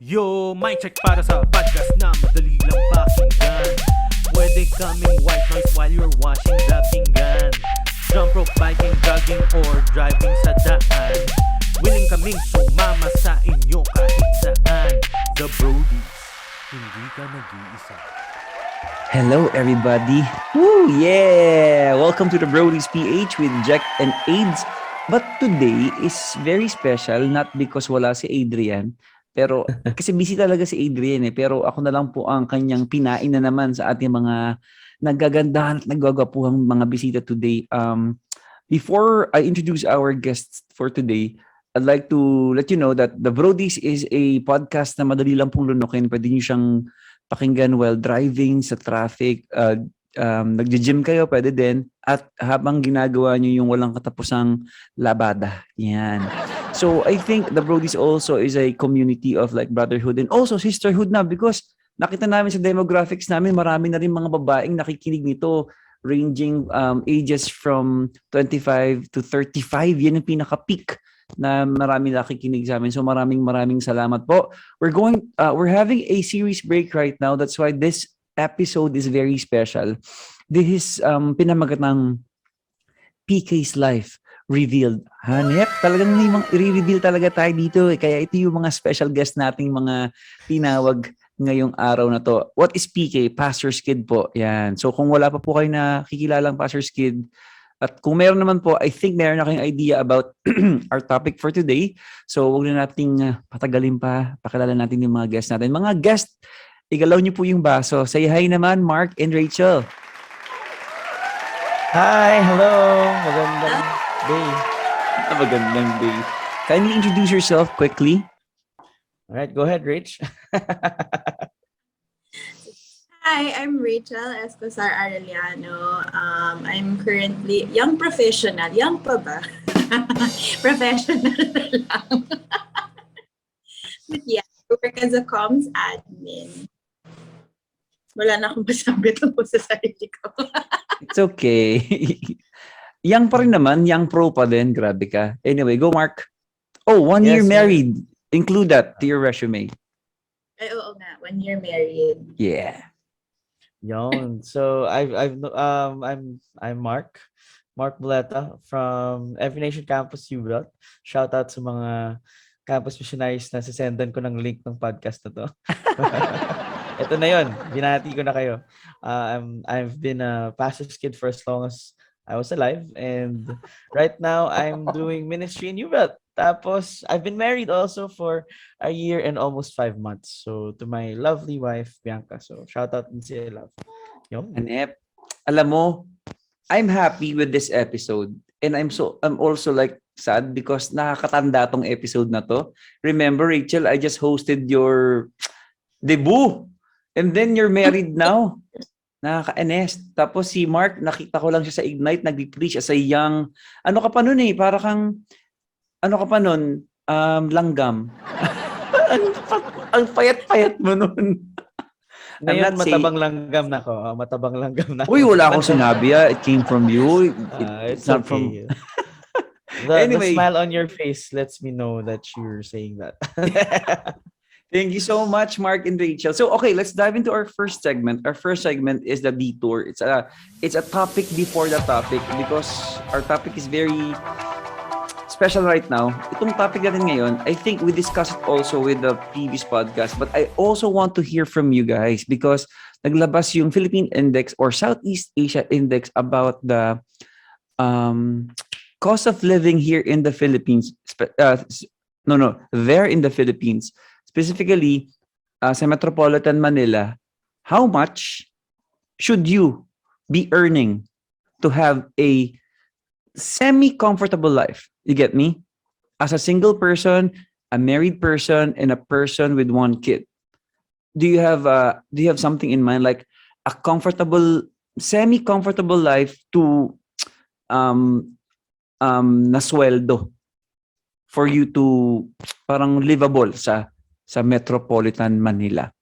Yo, mic check para sa podcast na madali lang pakinggan. Pwede kaming white noise while you're washing the pinggan. Jump rope, biking, jogging, or driving sa daan. Willing kaming sumama sa inyo kahit saan. The Brodies, hindi ka nag-iisa. Hello, everybody. Woo, yeah! Welcome to the thebrodies.ph with Jack and AIDS. But today is very special, not because wala si Adrian, pero kasi busy talaga si Adrian pero ako na lang po ang kanyang pinain na naman sa ating mga nagagandahan at naggagapuhang mga bisita today. Before I introduce our guests for today, I'd like to let you know that The Brodies is a podcast na madali lang pong lunukin. Pwede niyo siyang pakinggan while driving, sa traffic, nagji-gym kayo, pwede din. At habang ginagawa niyo yung walang katapusang labada. Yan. So I think The Brodies also is a community of like brotherhood and also sisterhood na because nakita namin sa demographics namin, marami na rin mga babaeng nakikinig nito ranging ages from 25 to 35. Yan ang pinaka-peak na marami nakikinig sa amin. So maraming salamat po. We're having a series break right now. That's why this episode is very special. This is pinamagat ng PK's Life Revealed. Hanep, talagang may mga i-reveal talaga tayo dito. Kaya ito yung mga special guest nating mga tinawag ngayong araw na to. What is PK? Pastor's Kid po. Yan. So kung wala pa po kayo nakikilalang Pastor's Kid, at kung meron naman po, I think meron na kayong idea about our topic for today. So huwag na nating patagalin pa. Pakilala natin yung mga guests natin. Mga guest, igalaw niyo po yung baso. Say hi naman, Mark and Rachel. Hi, hello. Magandang day. Magandang day. Kindly introduce yourself quickly. All right, go ahead, Rach. Hi, I'm Rachel Escosar-Arellano. I'm currently young professional. Young pa ba? Professional na lang. But yeah, I work as a comms admin. Wala na akong masabi tungkol sa sarili ko. It's okay. Young pa rin naman. Young pro pa din. Grabe ka. Anyway, go Mark. Oh, 1 year Yes, married. Include that to your resume. Ay, oo nga. 1 year married. Yeah. Yon. So I'm Mark Muleta from Every Nation Campus UBLOT. Shout out sa mga campus missionaries na sisendan ko ng link ng podcast na to. Ito na yon. Binati ko na kayo. I've been a pastor's kid for as long as I was alive, and right now I'm doing ministry in UBLOT. Tapos I've been married also for a year and almost 5 months. So to my lovely wife Bianca. So shout out din sila. Yun. Hanep, alam mo, I'm happy with this episode. And I'm also like sad because nakakatanda tong episode na to. Remember, Rachel, I just hosted your debut. And then you're married now. Nakaka-enes. Tapos si Mark, nakita ko lang siya sa Ignite, nag-preach as a young, ano ka pa nun para kang, ano ka pa nun, langgam. ang payat-payat mo nun. Ngayon matabang langgam na ko. Matabang langgam na. Uy, wala akong sinabi. It came from you. It's not okay. from... the smile on your face lets me know that you're saying that. Thank you so much, Mark and Rachel. So, okay, let's dive into our first segment. Our first segment is the detour. It's a topic before the topic because our topic is very special right now. Itong topic natin ngayon, I think we discussed it also with the previous podcast, but I also want to hear from you guys because naglabas yung Philippine Index or Southeast Asia Index about the cost of living here in the Philippines. There in the Philippines. Specifically, sa Metropolitan Manila, how much should you be earning to have a semi-comfortable life? You get me? As a single person, a married person, and a person with one kid. Do you have something in mind like a comfortable, semi-comfortable life to na sweldo for you to parang livable sa Metropolitan Manila?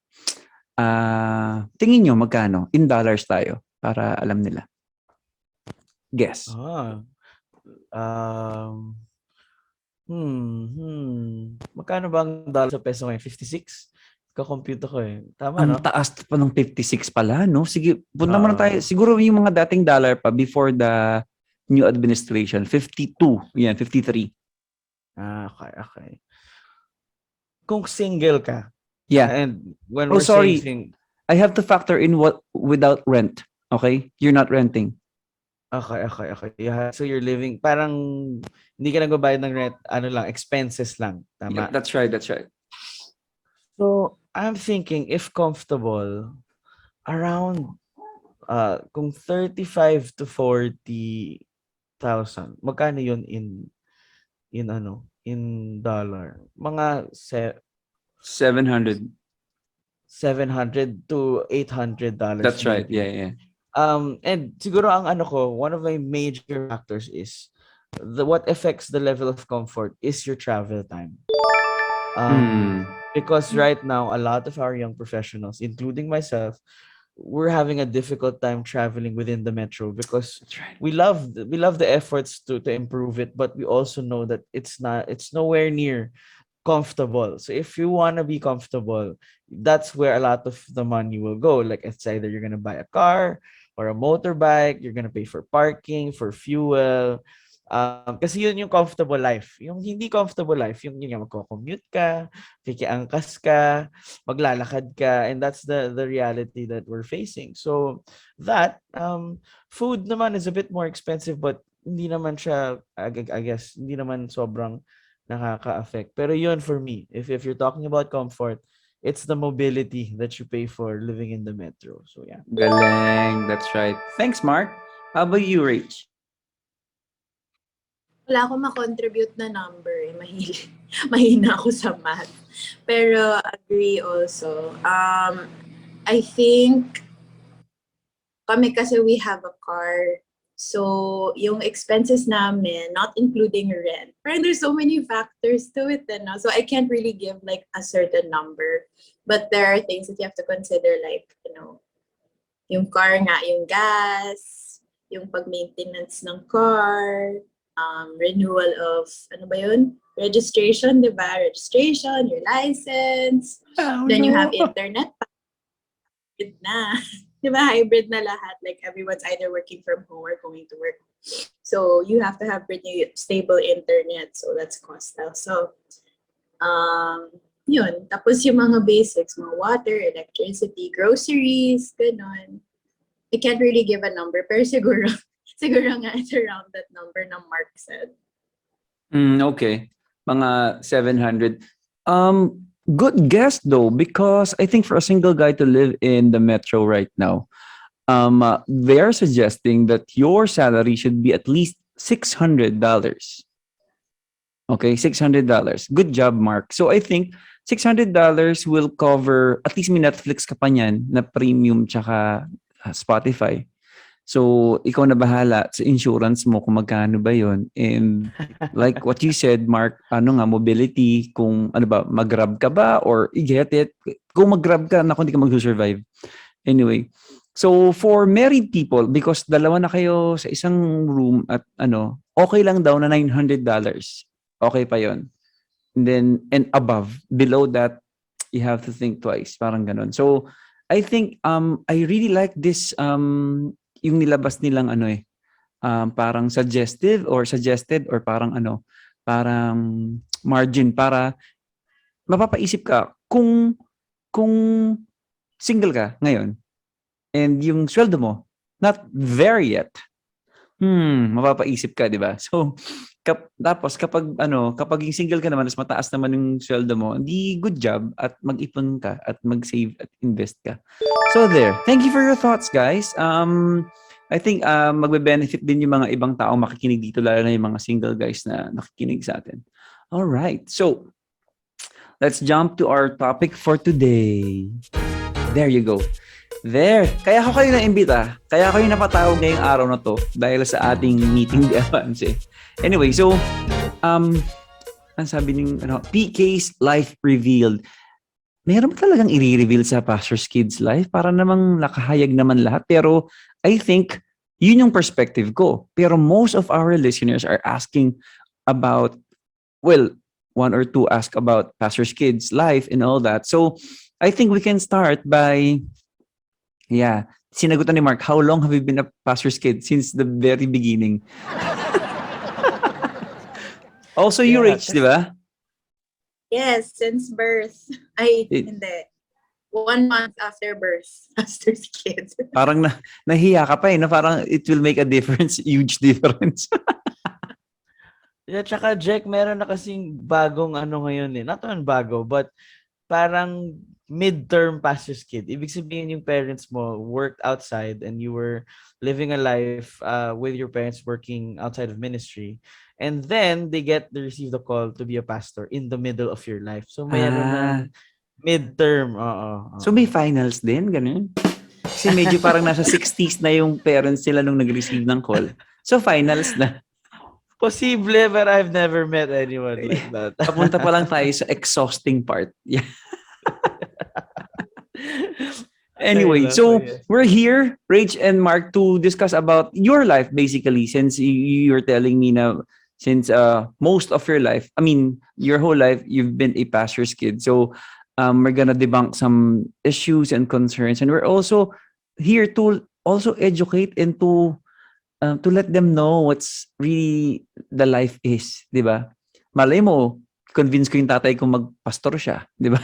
Tingin nyo magkano? In dollars tayo para alam nila. Guess. Magkano ba ang dollar sa peso ngayon? 56? Kakompute ko eh. Tama, Ang no? taas pa ng 56 pala, no? Sige, punta muna tayo. Oo. Siguro yung mga dating dollar pa before the new administration. 52. Yan, 53. Okay, okay. Kung single ka, Yeah. and when Oh, we're saying sorry. I have to factor in what without rent. Okay? You're not renting. okay, okay, okay. So you're living, parang hindi ka nagbabayad ng rent, ano lang, expenses lang. Yep, Tama? that's right. That's right. So, I'm thinking, if comfortable, around, kung 35 to 40,000, magkano yun in dollar? Mga 700. 700 to $800 That's right. maybe. Yeah, yeah. And siguro ang one of my major factors is what affects the level of comfort is your travel time. Mm. Because right now, a lot of our young professionals, including myself, we're having a difficult time traveling within the metro because That's right. we love the efforts to improve it, but we also know that it's nowhere near comfortable. So if you want to be comfortable, that's where a lot of the money will go. Like it's either you're gonna buy a car or a motorbike, you're gonna pay for parking, for fuel. Kasi yun yung comfortable life. Yung hindi comfortable life, yung nga magko-commute ka, kikiangkas ka, maglalakad ka, and that's the reality that we're facing. So that food naman is a bit more expensive, but hindi naman siya, I guess, hindi naman sobrang nakaka-affect. Pero yun for me, if you're talking about comfort, it's the mobility that you pay for living in the metro. So yeah. Galing. That's right. Thanks, Mark. How about you, Rach? Wala akong makontribute na number. Mahina ako sa math. Pero agree also. I think kami kasi we have a car. So, yung expenses namin, not including rent. Parang there's so many factors to it. No? So, I can't really give like a certain number. But there are things that you have to consider like, yung car nga, yung gas, yung pag-maintenance ng car, renewal of, ano ba yun? Registration, di ba? Registration, your license. Oh, Then you no. have internet. Hybrid na. Di ba? Hybrid na lahat. Like everyone's either working from home or going to work. So you have to have pretty stable internet. So that's costal. So, yun. Tapos yung mga basics, mga water, electricity, groceries, ganon. I can't really give a number, pero siguro nga it's around that number na Mark said. Okay. Mga 700. Good guess though, because I think for a single guy to live in the metro right now, they are suggesting that your salary should be at least $600. Okay, $600. Good job, Mark. So I think $600 will cover, at least may Netflix ka pa niyan na premium tsaka Spotify. So, ikaw na bahala sa insurance mo kung magkano ba yon. And like what you said, Mark, mobility, kung mag-grab ka ba or i-get it. Kung mag-grab ka, naku, hindi ka mag-survive. Anyway, so for married people, because dalawa na kayo sa isang room at okay lang daw na $900. Okay pa yon. And above, below that, you have to think twice. Parang ganun. So, I think I really like this yung nilabas nilang parang suggested or parang parang margin para mapapaisip ka kung single ka ngayon and yung sweldo mo not there yet. Mapapaisip ka, 'di ba? So tapos kapag yung single ka naman mas mataas naman yung sweldo mo, di good job at mag-ipon ka at mag-save at invest ka. So there. Thank you for your thoughts, guys. I think magbe-benefit din yung mga ibang taong makikinig dito, lalo na yung mga single guys na nakikinig sa atin. All right. So let's jump to our topic for today. There you go. There. Kaya ako kayo na-imbita. Kaya ako yung napatawag ngayong araw na to dahil sa ating meeting di advance. Anyway, so ang sabi ng PK's life revealed. Meron ba talagang i-reveal sa Pastor's Kids life? Para namang nakahayag naman lahat. Pero I think yun yung perspective ko. Pero most of our listeners are asking about well, one or two ask about pastor's kids' life and all that. So I think we can start by, yeah, sinagutan ni Mark, how long have you been a pastor's kid? Since the very beginning. Also, you, Yeah, Rach, di kasi ba? Yes, since birth. Ay, It, hindi. 1 month after birth. After kid. parang nahiya ka pa eh, na parang it will make a difference, huge difference. yeah, tsaka Jack, meron na kasing bagong ano ngayon eh. Not naman bago, but parang midterm pastor's kid. Ibig sabihin yung parents mo worked outside and you were living a life with your parents working outside of ministry. And then they receive the call to be a pastor in the middle of your life. So mayroon ng Ah, midterm. Oo, so oo. may finals din, ganun. Kasi medyo parang nasa 60s na yung parents nila nung nag-receive ng call. So finals na. Posible, but I've never met anyone like that. Papunta pa lang tayo sa exhausting part. Yeah. Ay, Anyway, nako, so yes. we're here, Rach and Mark, to discuss about your life basically. Since you're telling me now, since most of your life, I mean, your whole life, you've been a pastor's kid. So we're gonna debunk some issues and concerns, and we're also here to also educate and to let them know what's really the life is, di ba? Malay mo, convince ko yung tatay ko magpastor siya, di ba?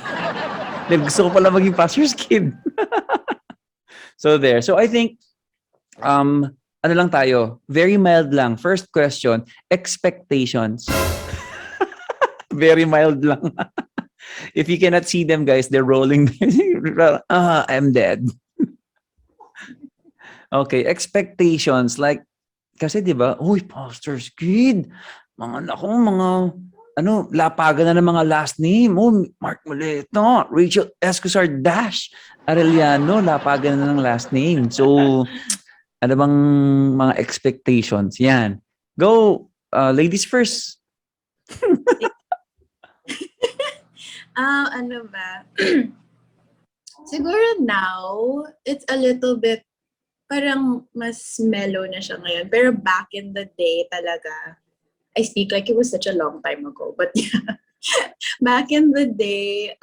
Dahil gusto ko pala maging pastor's kid. So there. So I think, ano lang tayo, very mild lang. First question, expectations. Very mild lang. If you cannot see them, guys, they're rolling. I'm dead. Okay, expectations. Like, kasi di ba, uy, pastor's kid. Mga nako, mga, ano, lapagan na ng mga last name. Oh, Mark Muleta, Rachel Escosar-Arellano, lapagan na ng last name. So, ano bang mga expectations? Yan. Go, ladies first. Ano ba? Siguro now, it's a little bit, parang mas mellow na siya ngayon. Pero back in the day talaga, I speak like it was such a long time ago. But yeah, back in the day,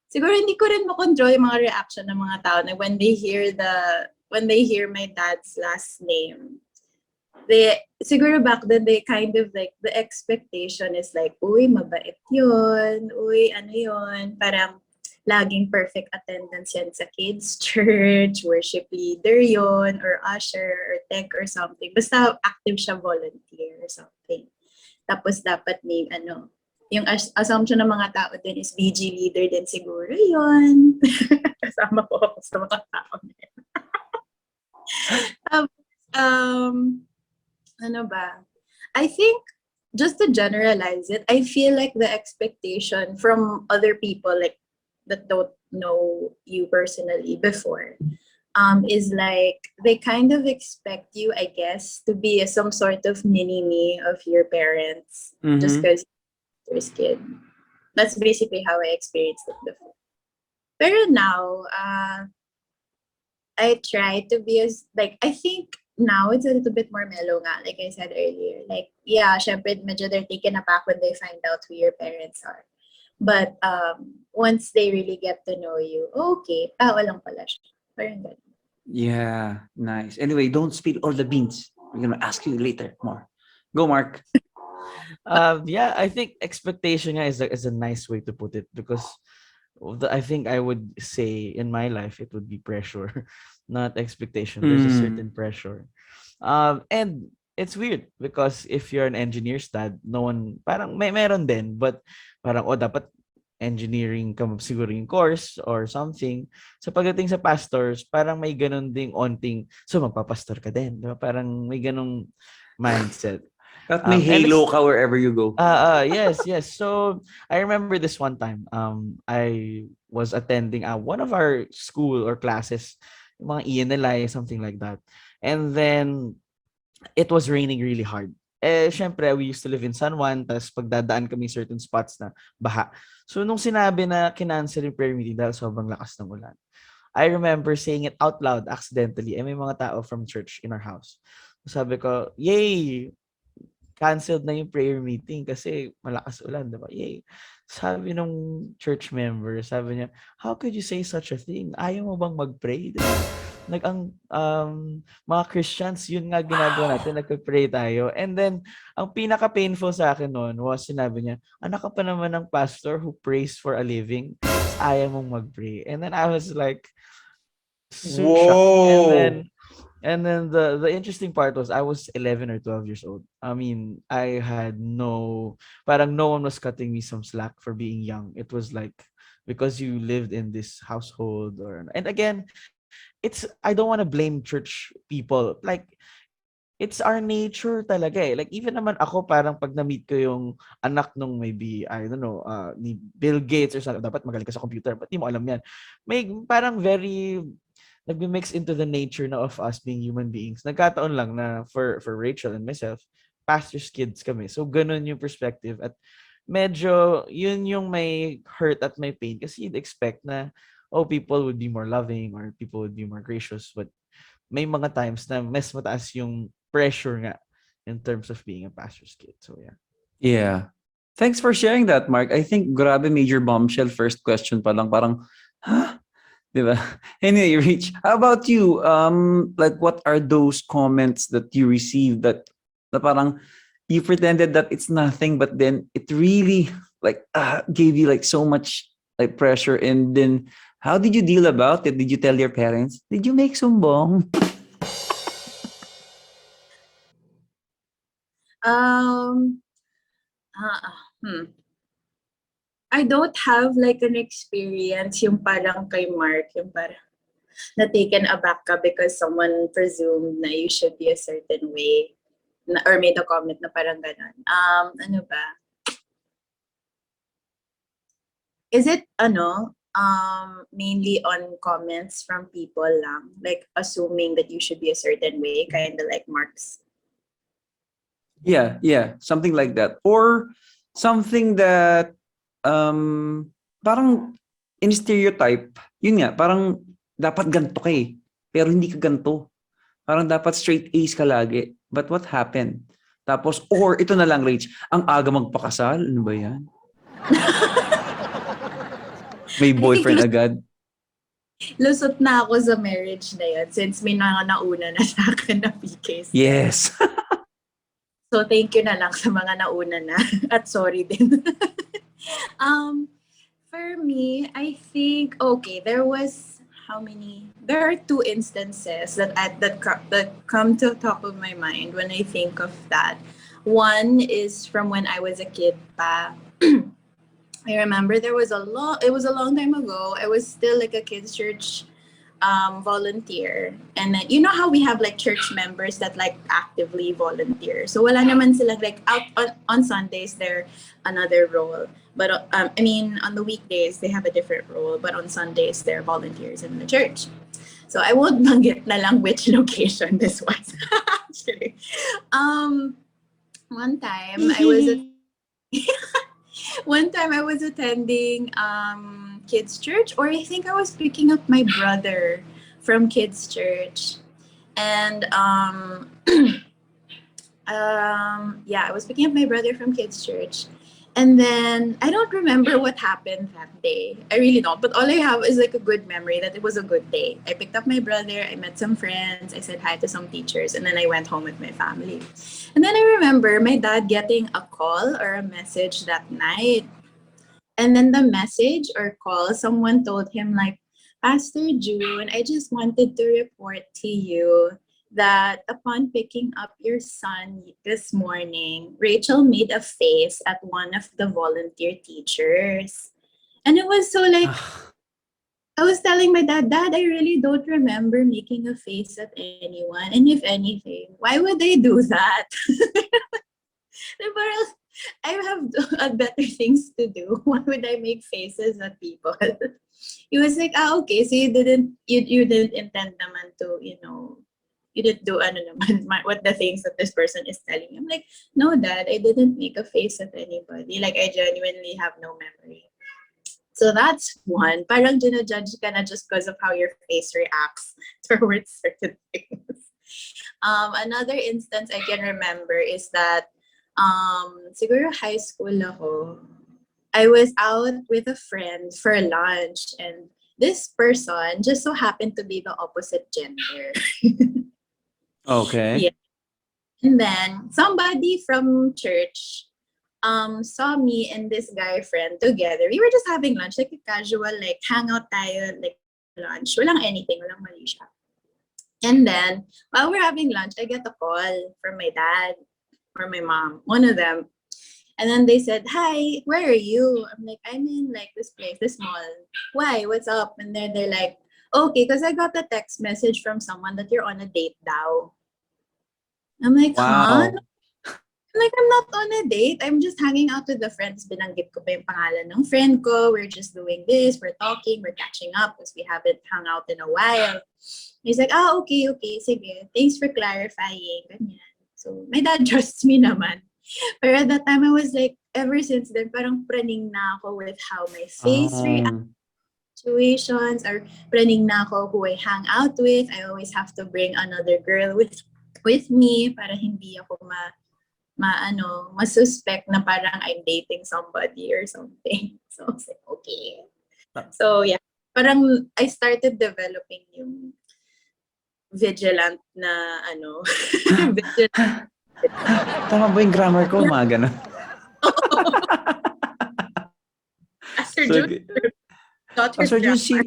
siguro hindi ko rin makontrol yung mga reaction ng mga tao na when they hear my dad's last name. Siguro back then, they kind of like, the expectation is like, uy, mabait yun, uy, ano yun, parang laging perfect attendance yan sa kids' church, worship leader yun, or usher, or tech, or something. Basta active siya, volunteer, or something. Tapos dapat may, yung assumption ng mga tao din is BG leader din siguro yun. Kasama ko ako sa mga tao. Ano ba? I think, just to generalize it, I feel like the expectation from other people, like, that don't know you personally before, is like, they kind of expect you, I guess, to be some sort of mini-me of your parents, just because you're a kid. That's basically how I experienced it before. Pero now, I try to be as, like, I think now it's a little bit more mellow nga, like I said earlier. Like, yeah, syempre, medyo they're taken aback when they find out who your parents are. But once they really get to know you, okay, tao lang pala siya. Parang ganun. Yeah, nice. Anyway, don't spill all the beans. We're gonna ask you later more. Go, Mark. Yeah, I think expectation nga is a nice way to put it, because I think I would say in my life it would be pressure, not expectation. There's a certain pressure. And it's weird because if you're an engineer's dad, no one, parang meron din, but parang, dapat engineering ka siguro yung course or something. So pagdating sa pastors, parang may ganun ding onting, so magpapastor ka din. Diba? Parang may ganung mindset. At may halo ka wherever you go. Yes. So I remember this one time, I was attending one of our school or classes, mga ENLI, something like that. And then it was raining really hard. Syempre, we used to live in San Juan, tapos pagdadaan kami certain spots na baha. So, nung sinabi na kinancel yung prayer meeting dahil sobrang lakas ng ulan, I remember saying it out loud accidentally, may mga tao from church in our house. Sabi ko, yay! canceled na yung prayer meeting kasi malakas ulan, di ba? Yay. Sabi nung church member, sabi niya, how could you say such a thing? Ayaw mo bang mag-pray? Di ba? Ang mga Christians, yun nga ginagawa natin, nagpe-pray tayo. And then, ang pinaka-painful sa akin noon was sinabi niya, anak ka pa naman ng pastor who prays for a living, ayaw mong mag-pray. And then I was like, so shocked. Whoa! And then the interesting part was I was 11 or 12 years old. I mean, I had parang no one was cutting me some slack for being young. It was like because you lived in this household and again, I don't want to blame church people. Like it's our nature talaga eh. Like even naman ako parang pag na-meet ko yung anak nung maybe I don't know, ni Bill Gates or something, dapat magaling ka sa computer, but di mo alam yan. May parang very nagmi-mix into the nature na of us being human beings. Nagkataon lang na for Rachel and myself, pastor's kids kami. So ganun yung perspective at medyo yun yung may hurt at may pain kasi you'd expect na people would be more loving or people would be more gracious, but may mga times na mas mataas yung pressure nga in terms of being a pastor's kid. So yeah. Yeah. Thanks for sharing that, Mark. I think grabe major bombshell first question pa lang. Parang, huh? Diba? Anyway, Rich, how about you? Like what are those comments that you received that na parang you pretended that it's nothing, but then it really like gave you like so much like pressure, and then how did you deal about it? Did you tell your parents? Did you make sumbong? I don't have like an experience yung parang kay Mark, yung parang na taken aback ka because someone presumed na you should be a certain way or made a comment na parang ganon. Ano ba? Is it mainly on comments from people lang, like assuming that you should be a certain way, kind of like Mark's? Yeah, something like that. Or something that parang in stereotype, yun nga, parang dapat ganito ka eh, pero hindi ka ganito. Parang dapat straight A's ka lagi. But what happened? Tapos, or ito na lang, Rach, ang aga magpakasal, ano ba yan? May boyfriend agad. Lusot na ako sa marriage na yun since may nauna na sa akin na PKs. Yes. So, thank you na lang sa mga nauna na. At sorry din. For me, I think, okay, there was, how many? There are two instances that come to the top of my mind when I think of that. One is from when I was a kid pa. I remember it was a long time ago. I was still like a kids' church volunteer. And then, you know how we have like church members that like actively volunteer. So wala naman silang like out on Sundays, they're another role. But I mean, on the weekdays, they have a different role. But on Sundays, they're volunteers in the church. So I won't banggit na lang which location this was. Actually. One time I was attending kids church, or I think I was picking up my brother from kids church, and I was picking up my brother from kids church, and then I don't remember what happened that day. I really don't, but all I have is like a good memory that it was a good day. I picked up my brother, I met some friends, I said hi to some teachers, and then I went home with my family. And then I remember my dad getting a call or a message that night. And then the message or call, someone told him like, Pastor June, I just wanted to report to you that upon picking up your son this morning, Rachel made a face at one of the volunteer teachers. And it was so like, I was telling my dad, I really don't remember making a face at anyone. And if anything, why would they do that? I have better things to do. Why would I make faces at people? He was like, okay, so you didn't intend naman to, you didn't do what the things that this person is telling you. I'm like, no, Dad, I didn't make a face at anybody. Like, I genuinely have no memory. So that's one. Parang judge ka na just because of how your face reacts towards certain things. Another instance I can remember is that Siguro high school ako. I was out with a friend for lunch, and this person just so happened to be the opposite gender. Okay. Yeah. And then somebody from church saw me and this guy friend together. We were just having lunch, like a casual, like hangout tayo, like lunch. Walang anything, walang mali siya. And then while we're having lunch, I get a call from my dad or my mom, one of them. And then they said, "Hi, where are you?" I'm like, "I'm in like this place, this mall." "Why? What's up?" And then they're like, "Okay, because I got a text message from someone that you're on a date now." I'm like, "Huh?" Wow. Like, I'm not on a date. I'm just hanging out with the friends. Binanggit ko pa yung pangalan ng friend ko. We're just doing this. We're talking. We're catching up because we haven't hung out in a while. He's like, okay, okay. Sige. Thanks for clarifying. Ganyan. So, my dad trusts me naman. Pero at that time, I was like, ever since then, parang praning na ako with how my face reacts Um, situations, or praning na ako who I hang out with. I always have to bring another girl with me para hindi ako masuspect na parang I'm dating somebody or something. So, I was like, okay. So, yeah. Parang I started developing yung vigilant na vigilant. tama ba yung grammar ko? Mga ganun. Pastor So, June, daughter Pastor Jun, grammar.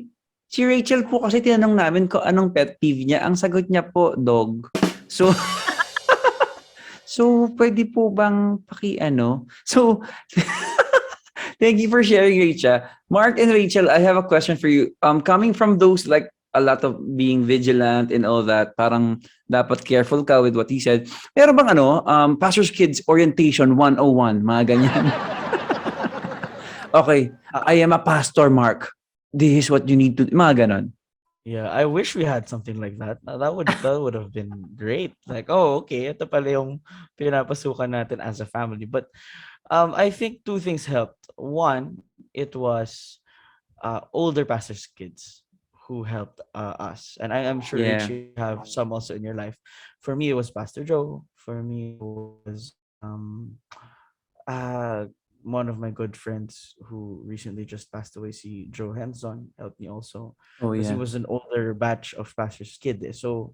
si Rachel po kasi tinanong namin kung anong pet peeve niya. Ang sagot niya po, dog. So, so pwede po bang So, thank you for sharing, Rachel. Mark and Rachel, I have a question for you. Coming from those like a lot of being vigilant and all that, parang dapat careful ka with what he said. Pero bang Pastor's Kids Orientation 101, mga ganyan. Okay, I am a pastor, Mark. This is what you need to, mga ganon. Yeah, I wish we had something like that. That would have been great. Like, oh, okay, ito pala yung pinapasukan natin as a family. But I think two things helped. One, it was older pastors' kids who helped us, and I'm sure Rich, Yeah. you have some also in your life. For me, it was Pastor Joe. For me, it was uh one of my good friends who recently just passed away, si Joe Henson, helped me also Oh, because he yeah. was an older batch of pastors' kid. So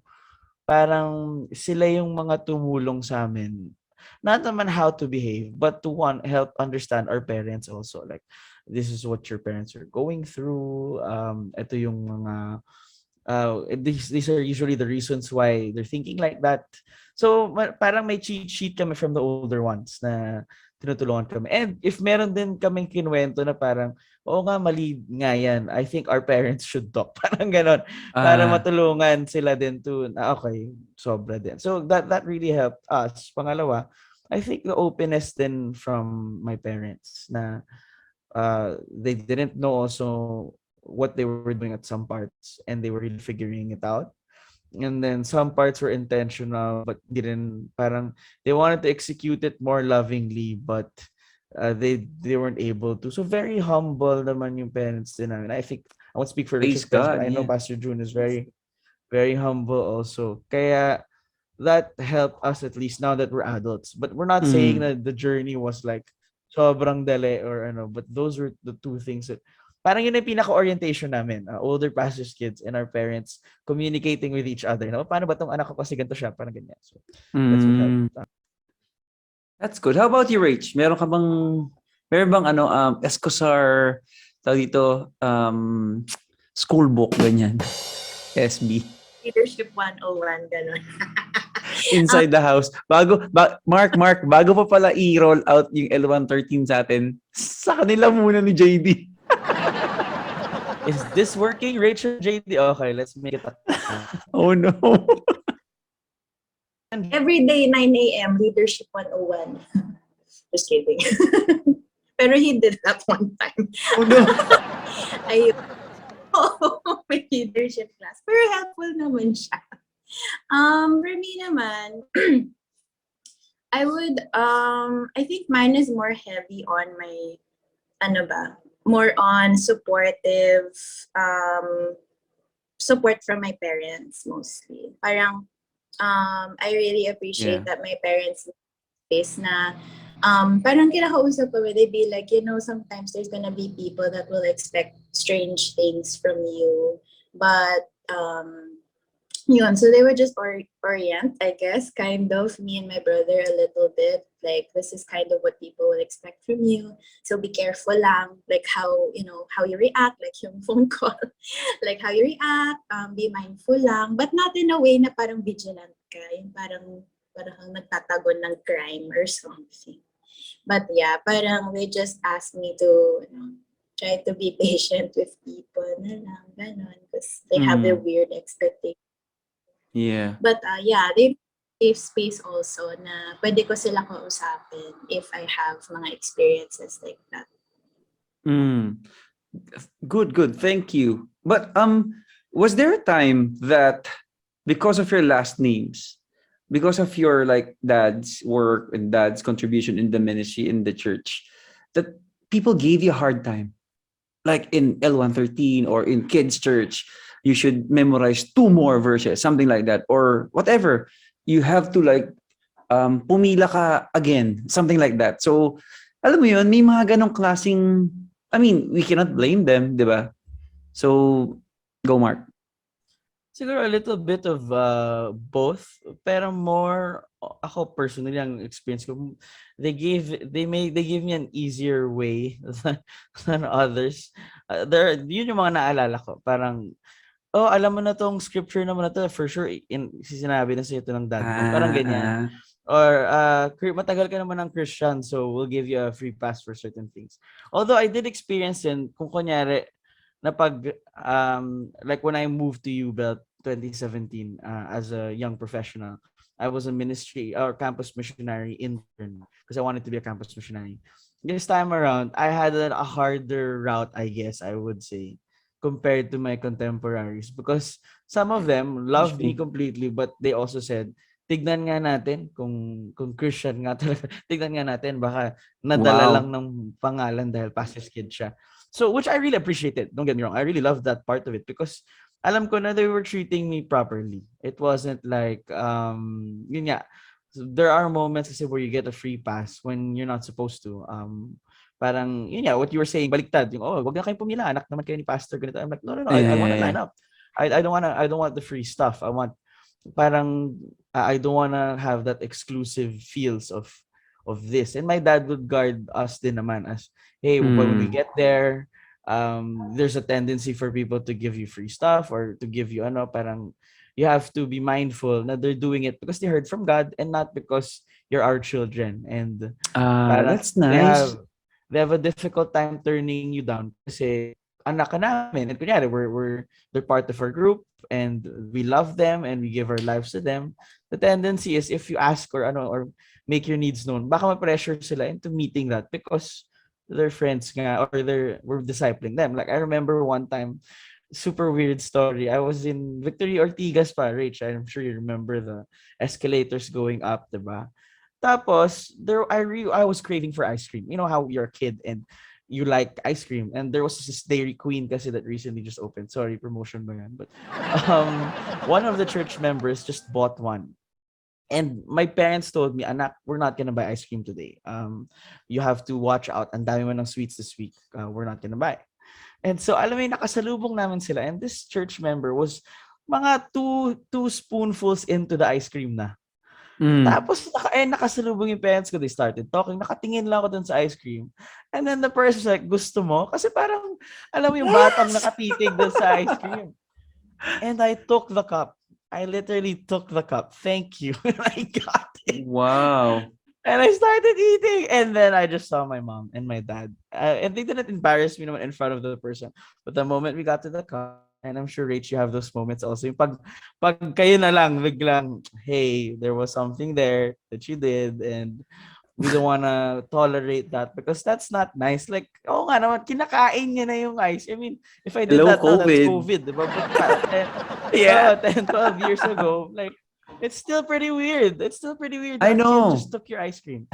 parang sila yung mga tumulong sa amin. Not naman how to behave, but to help understand our parents also. Like, this is what your parents are going through. Ito yung mga these are usually the reasons why they're thinking like that. So parang may cheat sheet kami from the older ones na tinutulungan kami. And if meron din kaming kinuwento na parang, oo nga, mali nga yan, I think our parents should talk. Parang ganon. Para Ah, matulungan sila din to, na okay, sobra din. So that really helped us. Pangalawa, I think the openness then from my parents na they didn't know also what they were doing at some parts, and they were really figuring it out. And then some parts were intentional but didn't, parang they wanted to execute it more lovingly, but they weren't able to. So very humble naman yung parents din namin. I think I won't speak for praise Richard's parents, but God. I know Yeah. Pastor June is very, very humble also. Kaya that helped us at least now that we're adults. But we're not saying Mm. that the journey was like sobrang dali or ano, but those were the two things that parang yun yung pinaka-orientation namin. Older pastors' kids and our parents communicating with each other. No? Paano ba tong anak ko kasi ganito siya? Parang ganyan. So that's what helped. Mm. That's good. How about you, Rach? Meron bang Escosar, tawag dito, school book, ganyan. SB. Leadership 101, gano'n. Inside the house. Mark, bago pa pala i-roll out yung L113 sa atin, sa kanila muna ni JD. Is this working, Rachel, JD? Okay, let's make it. Oh no. Every day, 9 a.m., Leadership 101. Just kidding. Pero he did that one time. Oh no. Ayun. May leadership class. Pero helpful naman siya. For me naman, I think mine is more heavy on my, more on support from my parents mostly. Parang, I really appreciate Yeah. that my parents space na parang kinakausap ko, they'd be like, sometimes there's gonna be people that will expect strange things from you. But yun, so they were just orient, I guess, kind of, me and my brother a little bit. Like, this is kind of what people will expect from you. So be careful lang, like how you react, like yung phone call, like how you react, be mindful lang, but not in a way na parang vigilant ka, yung parang kang nagtatagon ng crime or something. But yeah, parang they just asked me to, try to be patient with people na lang, ganon, because they have their weird expectations. Yeah. But yeah, they safe space also na pwede ko sila kausapin if I have mga experiences like that. Good. Thank you. But was there a time that because of your last names, because of your like dad's work and dad's contribution in the ministry in the church, that people gave you a hard time? Like in L113 or in kids church, you should memorize 2 more verses, something like that, or whatever. You have to like pumila ka again, something like that. So, alam mo yun, may mga ganong klaseng, I mean, we cannot blame them, di ba? So, go Mark. Siguro a little bit of both, pero more ako personally ang experience ko, they gave me an easier way than others. Yun yung mga naalala ko, parang alam mo na tong scripture naman na to, for sure sinabi na sa ito ng dad mo, parang ganyan. Or matagal ka naman ng Christian, so we'll give you a free pass for certain things. Although I did experience yun, kung kunyari na pag like when I moved to UBEL 2017 as a young professional, I was a ministry or campus missionary intern because I wanted to be a campus missionary. This time around, I had a harder route, I guess I would say, compared to my contemporaries, because some of them loved me completely, but they also said, tignan nga natin kung Christian nga talaga. Tignan nga natin, baka nadala lang ng pangalan dahil pastor's kid siya. So, which I really appreciated. Don't get me wrong. I really loved that part of it because alam ko na they were treating me properly. It wasn't like, yun nga, there are moments kasi where you get a free pass when you're not supposed to. Parang, yun nga, what you were saying, baliktad. Yung, wag na kayong pumila. Anak naman kayo ni pastor. Ganito. I'm like, no. I want to line up. I don't want the free stuff. I want, parang, I don't want to have that exclusive feels of this. And my dad would guard us din naman as, hey, when we get there, there's a tendency for people to give you free stuff or to give you parang you have to be mindful that they're doing it because they heard from God and not because you're our children. And that's nice. They have a difficult time turning you down kasi anak ka namin. And kunyari, they're part of our group and we love them and we give our lives to them. The tendency is if you ask or make your needs known, baka ma-pressure sila into meeting that because their friends nga or we're discipling them. Like I remember one time, super weird story. I was in Victory Ortigas pa, Rach. I'm sure you remember the escalators going up, diba? Tapos I was craving for ice cream. You know how you're a kid and you like ice cream, and there was this Dairy Queen kasi that recently just opened. Sorry, promotion ba yan? But one of the church members just bought one. And my parents told me, anak, we're not gonna buy ice cream today. You have to watch out. Ang dami mo ng sweets this week. We're not gonna buy. And so, alam mo, nakasalubong namin sila. And this church member was mga two spoonfuls into the ice cream na. Tapos, nakasalubong yung parents ko. They started talking. Nakatingin lang ako dun sa ice cream. And then the person's like, gusto mo? Kasi parang, alam mo yung batang nakatitig dun sa ice cream. And I took the cup. I literally took the cup. Thank you. And I got it. Wow. And I started eating. And then I just saw my mom and my dad. And they didn't embarrass me in front of the person. But the moment we got to the cup, and I'm sure, Rach, you have those moments also. Yung pag kayo na lang, biglang, hey, there was something there that you did. And we don't want to tolerate that because that's not nice. Like, nga naman, kinakain niya na yung ice. I mean, if I did Hello, that now, that's COVID. COVID. Diba? But 10, 12 years ago, like, it's still pretty weird. I know. Kid just took your ice cream.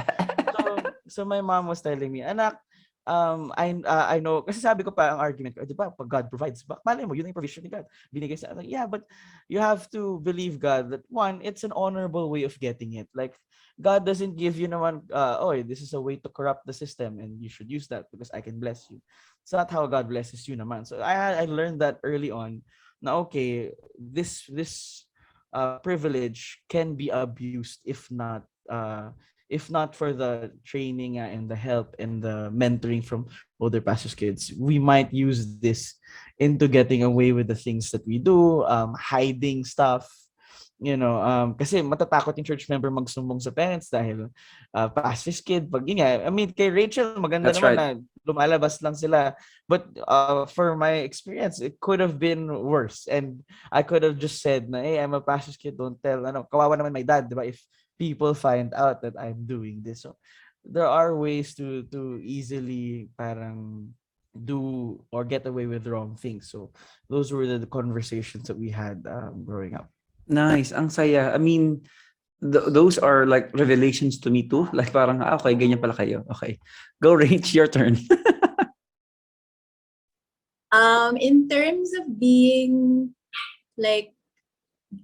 So my mom was telling me, anak, I know, kasi sabi ko pa ang argument ko, di ba, pag God provides, malay mo, yun yung provision ni God. Binigay sa, like, yeah, but you have to believe God that one, it's an honorable way of getting it. Like, God doesn't give you naman, oh, this is a way to corrupt the system and you should use that because I can bless you. It's not how God blesses you naman. So I learned that early on. Na okay, this privilege can be abused if not for the training and the help and the mentoring from older pastors' kids. We might use this into getting away with the things that we do, hiding stuff. Kasi matatakot yung church member magsumbong sa parents dahil pastor's kid. Pag yun nga, I mean, kay Rachel, maganda That's naman right. na lumalabas lang sila. But for my experience, it could have been worse. And I could have just said na, hey, I'm a pastor's kid, don't tell. Kawawa naman my dad, di ba? If people find out that I'm doing this. So there are ways to easily parang do or get away with wrong things. So those were the conversations that we had growing up. Nice. Ang saya. I mean, those are like revelations to me too. Like parang, okay, ganyan pala kayo. Okay. Go, Rach, your turn. In terms of being like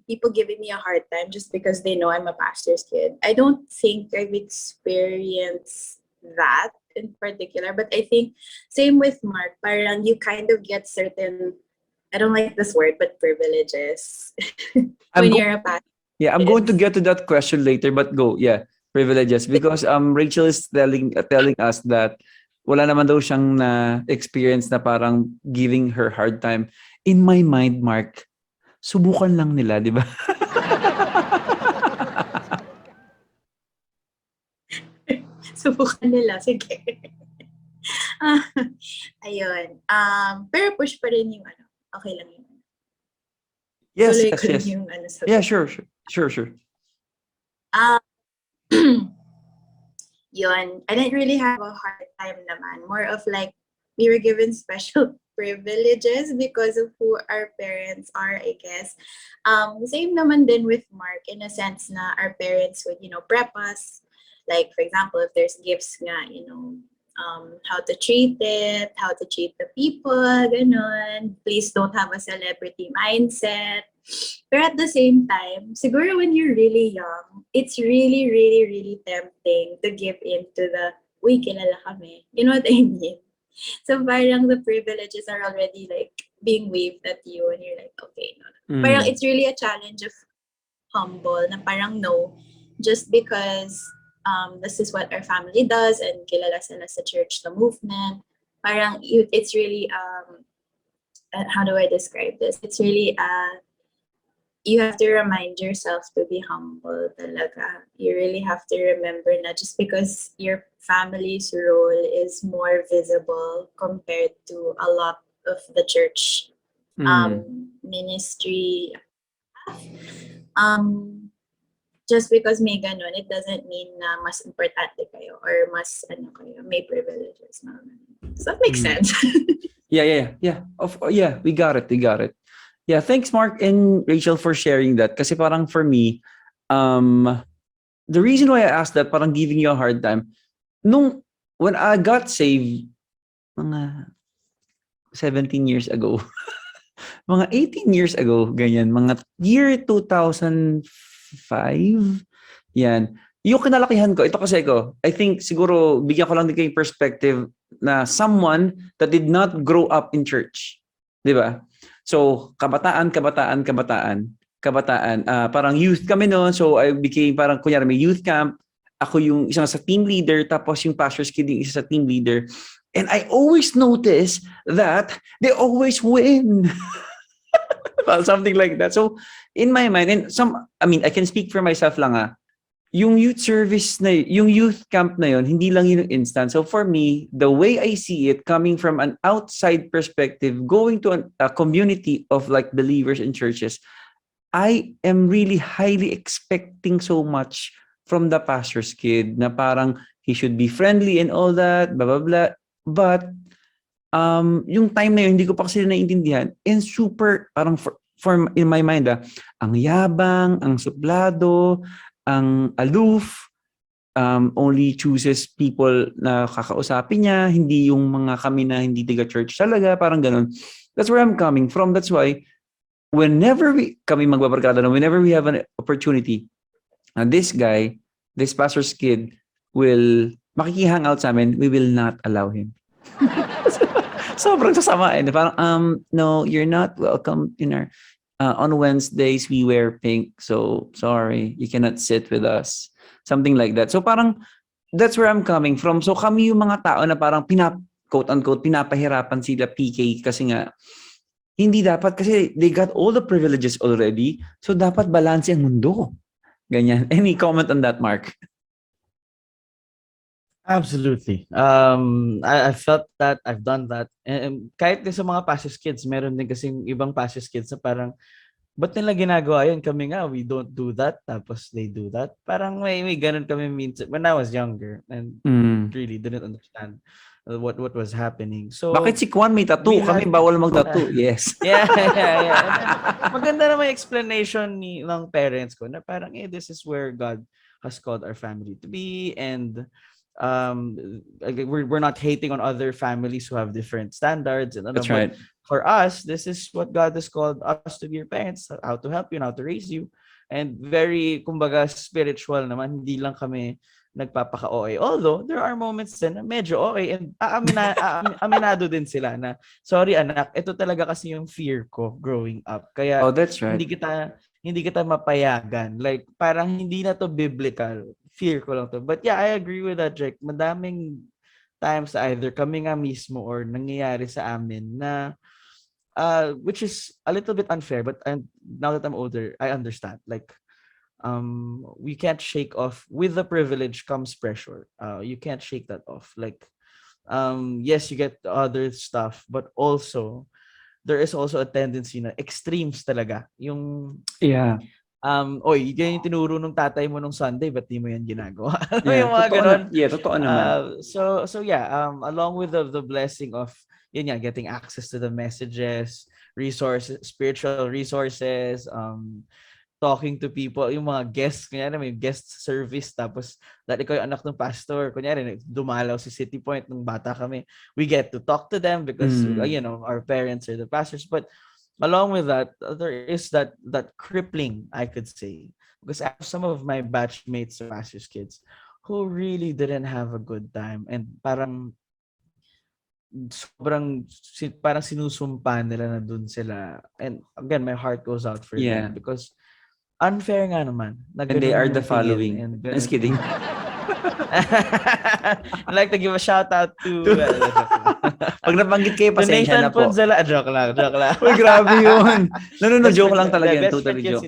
people giving me a hard time just because they know I'm a pastor's kid, I don't think I've experienced that in particular, but I think same with Mark, parang you kind of get certain, I don't like this word, but privileges when you're a pastor. Yeah, I'm going to get to that question later, but go. Yeah, privileges, because Rachel is telling us that wala naman daw siyang na experience na parang giving her hard time. In my mind, Mark, subukan lang nila, di ba? Subukan nila, sige. Ayun. Pero push pa rin yung ano. Okay lang yun. Yes, Tuloy yes, ko rin yes. yung ano sa Yeah, sure. Yun. I didn't really have a hard time naman. More of like, we were given special privileges because of who our parents are, I guess. Same naman din with Mark in a sense na our parents would, prep us. Like, for example, if there's gifts nga, how to treat it, how to treat the people, ganun. Please don't have a celebrity mindset. But at the same time, siguro when you're really young, it's really, really, really tempting to give in to the, uy, kilala kami. You know what I mean? So parang the privileges are already like being waved at you and you're like, okay, no. Parang it's really a challenge of humble na parang no, just because this is what our family does and kilala sila sa church, the movement. Parang it's really, how do I describe this? It's really, you have to remind yourself to be humble talaga. You really have to remember na just because your family's role is more visible compared to a lot of the church ministry, just because may ganun, it doesn't mean na mas importante kayo or mas may privileges. Does that make sense? Yeah. We got it. Yeah, thanks Mark and Rachel for sharing that. Kasi parang for me, the reason why I asked that, parang giving you a hard time, when I got saved, mga 17 years ago, mga 18 years ago, ganyan, mga year 2005, yan. Yung kinalakihan ko, ito kasi I think siguro bigyan ko lang din kayong perspective na someone that did not grow up in church. Di ba? So, kabataan. Parang youth kami noon. So, I became parang, kunyari, may youth camp. Ako yung isang sa team leader. Tapos yung pastor's kid yung isa sa team leader. And I always notice that they always win. Something like that. So, in my mind, I can speak for myself lang yung youth service yung youth camp na yun, hindi lang yun instant. So for me, the way I see it, coming from an outside perspective, going to a community of like believers in churches, I am really highly expecting so much from the pastor's kid na parang he should be friendly and all that, blah, blah, blah. But yung time na yun, hindi ko pa kasi naiintindihan. And super, parang for in my mind, ang yabang, ang suplado, ang aloof. only chooses people na kakausapin niya, hindi yung mga kami na hindi tiga-church talaga, parang ganun. That's where I'm coming from. That's why, whenever kami magbabarkada na, whenever we have an opportunity, this guy, this pastor's kid, will makikihang out sa amin, we will not allow him. Sobrang sasama. Parang, no, you're not welcome in our, on Wednesdays, we wear pink. So, sorry, you cannot sit with us. Something like that. So, parang, that's where I'm coming from. So, kami yung mga tao na parang quote-unquote, pinapahirapan sila PK kasi nga, hindi dapat kasi they got all the privileges already. So, dapat balance ang mundo. Ganyan. Any comment on that, Mark? Absolutely. I felt that, I've done that. And kahit din sa mga pastors kids, meron din kasing ibang pastors kids na parang, ba't nila ginagawa yun? Kami nga, we don't do that. Tapos they do that. Parang may ganun kami minsan. When I was younger and really didn't understand what was happening. So, bakit si Kwan may tattoo? Kami bawal mag-tattoo. Yes. yeah. And maganda na may explanation ng parents ko na parang, this is where God has called our family to be. And we're not hating on other families who have different standards and That's right. for us, this is what God has called us to be your parents, how to help you and how to raise you. And very, kumbaga, spiritual naman, hindi lang kami nagpapaka-OA. Although, there are moments din na medyo okay and aminado din sila na, sorry anak, ito talaga kasi yung fear ko growing up. Kaya, that's right. hindi kita mapayagan. Like, parang hindi na to biblical. Fear ko lang to. But yeah, I agree with that, Jake. Madaming times either kami nga mismo or nangyayari sa amin na which is a little bit unfair, but now that I'm older, I understand. Like, we can't shake off, with the privilege comes pressure. You can't shake that off. Like, yes, you get other stuff, but also there is also a tendency na extremes talaga. Yung oy, yan yung tinuro nung tatay mo nung Sunday, ba't di mo yan ginagawa? Yeah, yung mga ganon. Totoo naman. So yeah, along with the blessing of yun yan, getting access to the messages, resources, spiritual resources, talking to people, yung mga guests, kunyari may guest service, tapos dahil ikaw yung anak ng pastor, kunyari dumalaw si City Point nung bata kami, we get to talk to them because our parents are the pastors. But along with that, there is that crippling, I could say, because I have some of my batchmates or pastors kids who really didn't have a good time and parang parang sinusumpa nila na dun sila. And again, my heart goes out for them because unfair nga naman. And they are the following. Just kidding. I'd like to give a shout out to pag nabanggit kayo, pasensya na po. Joke lang. Uy, grabe yun. No, joke lang talaga yun. Totally joke.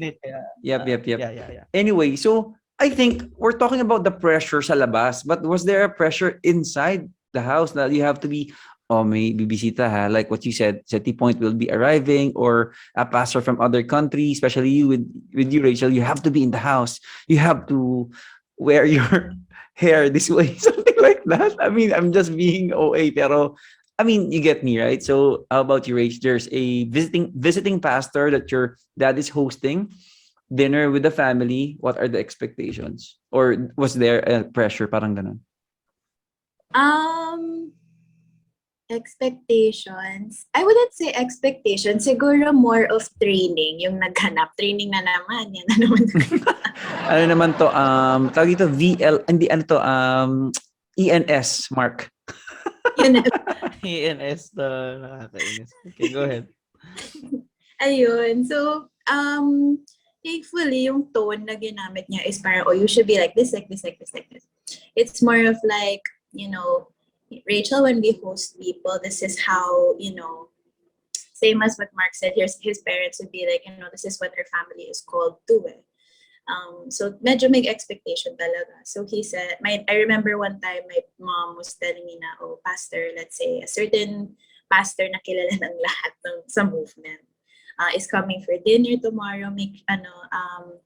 Yep. Yeah. Anyway, so I think we're talking about the pressure sa labas, but was there a pressure inside the house that you have to be, may bibisita ha, like what you said, City Point will be arriving, or a pastor from other countries, especially you with you, Rachel, you have to be in the house. You have to wear your hair this way, something like that. I mean, I'm just being OA, pero I mean, you get me, right? So how about you, Rach? There's a visiting pastor that your dad is hosting dinner with the family. What are the expectations? Or was there a pressure, parang ganun? Expectations. I wouldn't say expectations. Siguro more of training. Yung naghanap. Training na naman. Yan na naman. Ano naman to? Tawag ito VL, hindi ano to? ENS, Mark. ENS to nakakainis. Okay, go ahead. Ayun. So, thankfully, yung tone na ginamit niya is parang, you should be like this, like this, like this, like this. It's more of like, Rachel, when we host people, this is how, same as what Mark said, his parents would be like, this is what our family is called to. So medyo may expectation talaga. So he said, I remember one time my mom was telling me na, pastor, let's say, a certain pastor na kilala ng lahat sa movement is coming for dinner tomorrow.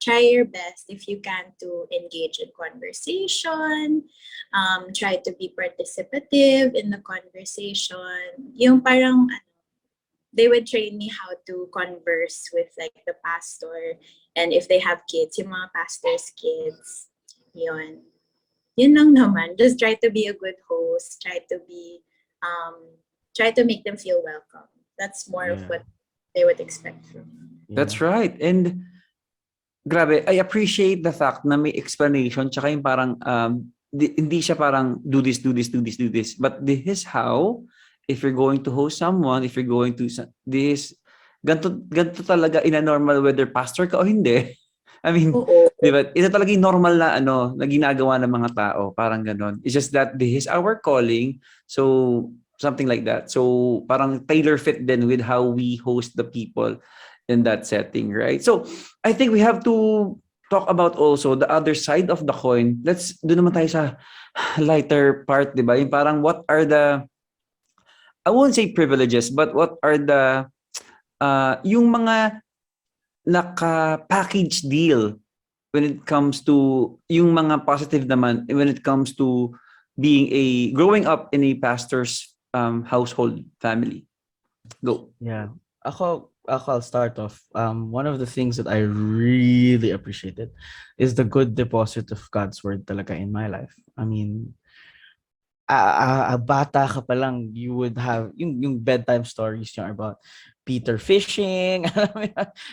Try your best if you can to engage in conversation. Try to be participative in the conversation. Yung parang they would train me how to converse with like the pastor, and if they have kids, yung mga pastor's kids, yun. Yun lang naman. Just try to be a good host. Try to make them feel welcome. That's more of Yeah. what they would expect from you. That's Yeah. right. And grabe, I appreciate the fact na may explanation tsaka yung parang hindi siya parang do this, do this, do this, do this. But this is how, if you're going to host someone, if you're going to this, ganito talaga in a normal, whether pastor ka o hindi. I mean, Oo. di ba? Ito talaga yung normal na na ginagawa ng mga tao. Parang ganon. It's just that this is our calling. So, something like that. So, parang tailor fit din with how we host the people in that setting, right? So, I think we have to talk about also the other side of the coin. Doon naman tayo sa lighter part, di ba? Yung parang what are the, I won't say privileges, but what are the, yung mga naka-package deal when it comes to yung mga positive naman when it comes to growing up in a pastor's household family. Go. Yeah. I'll start off. One of the things that I really appreciated is the good deposit of God's word talaga in my life. I mean, bata ka pa lang, you would have yung bedtime stories niya about Peter fishing.